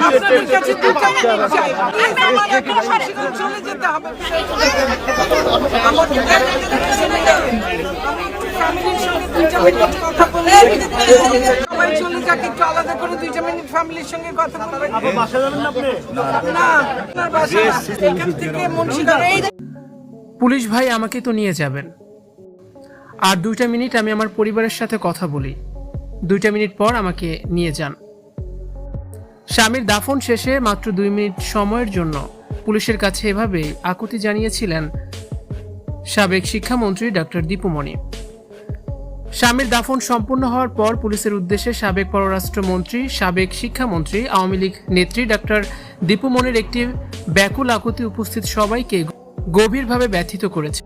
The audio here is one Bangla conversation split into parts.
আপনাদের কাছে 2টা মিনিট চাই। আমার একটা শাসিগঞ্জ চলে যেতে হবে। আমার ফ্যামিলির সঙ্গে 2টা মিনিট কথা বলে সবাই চলে যাক, একটু আলাদা করে 2টা মিনিট ফ্যামিলির সঙ্গে কথা বলে। বাসা যাবেন না আপনি? না, আপনার বাসা না। এখান থেকে মুন্সিগঞ্জ। পুলিশ ভাই আমাকে তো নিয়ে যাবেন, আর 2টা মিনিট আমি আমার পরিবারের সাথে কথা বলি, 2টা মিনিট পর আমাকে নিয়ে যান। স্বামীর দাফন শেষে মাত্র 2 মিনিট সময়ের জন্য পুলিশের কাছে এভাবেই আকুতি জানিয়েছিলেন সাবেক শিক্ষামন্ত্রী ডক্টর দীপু মনি। স্বামীর দাফন সম্পূর্ণ হওয়ার পর পুলিশের উদ্দেশ্যে সাবেক পররাষ্ট্রমন্ত্রী, সাবেক শিক্ষামন্ত্রী, আওয়ামী লীগ নেত্রী ডক্টর দীপু মনির একটি ব্যাকুল আকুতি উপস্থিত সবাইকে গভীরভাবে ব্যথিত করেছে।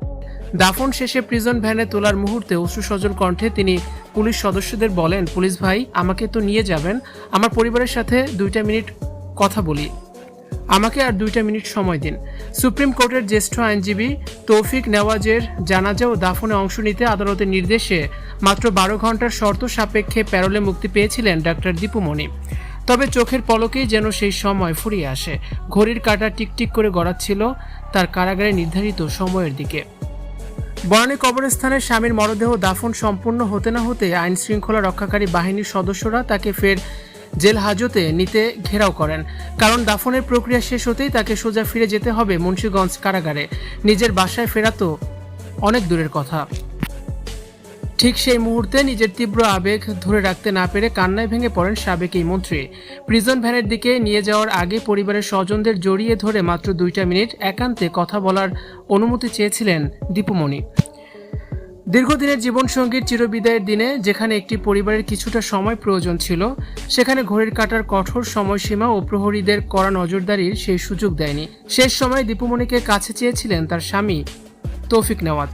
দাফন শেষে প্রিজন ভ্যানে তোলার মুহূর্তে অশ্রুসজল কণ্ঠে তিনি পুলিশ সদস্যদের বলেন, পুলিশ ভাই আমাকে তো নিয়ে যাবেন, আমার পরিবারের সাথে 2টা মিনিট কথা বলি, আমাকে আর 2টা মিনিট সময় দিন। সুপ্রিম কোর্টের জ্যেষ্ঠ আইনজীবী তৌফিক নেওয়াজের জানাজা ও দাফনে অংশ নিতে আদালতের নির্দেশে মাত্র 12 ঘন্টার শর্ত সাপেক্ষে প্যারোলে মুক্তি পেয়েছিলেন ডক্টর দীপু মনি। তবে চোখের পলকেই যেন সেই সময় ফুরিয়ে আসে। ঘড়ির কাঁটা টিকটিক করে গড়াচ্ছিল তার কারাগারে নির্ধারিত সময়ের দিকে। বনানী কবরস্থানে স্বামীর মরদেহ দাফন সম্পূর্ণ হতে না হতে আইন শৃঙ্খলা রক্ষাকারী বাহিনীর সদস্যরা তাকে ফের জেল হাজতে নিতে ঘেরাও করেন, কারণ দাফনের প্রক্রিয়া শেষ হতেই তাকে সোজা ফিরে যেতে হবে মুন্সিগঞ্জ কারাগারে। নিজের বাসায় ফেরা তো অনেক দূরের কথা। ঠিক সেই মুহূর্তে নিজের তীব্র আবেগ ধরে রাখতে না পেরে কান্নায় ভেঙে পড়েন সাবেক এই মন্ত্রী। প্রিজন ভ্যানের দিকে নিয়ে যাওয়ার আগে পরিবারের স্বজনদের জড়িয়ে ধরে মাত্র 2টা মিনিট একান্তে কথা বলার অনুমতি চেয়েছিলেন দীপু মনি। দীর্ঘদিনের জীবনসঙ্গীর চিরবিদায়ের দিনে যেখানে একটি পরিবারের কিছুটা সময় প্রয়োজন ছিল, সেখানে ঘড়ির কাঁটার কঠোর সময়সীমা ও প্রহরীদের কড়া নজরদারির সেই সুযোগ দেয়নি। শেষ সময় দীপু মনিকে কাছে চেয়েছিলেন তার স্বামী তৌফিক নেওয়াজ।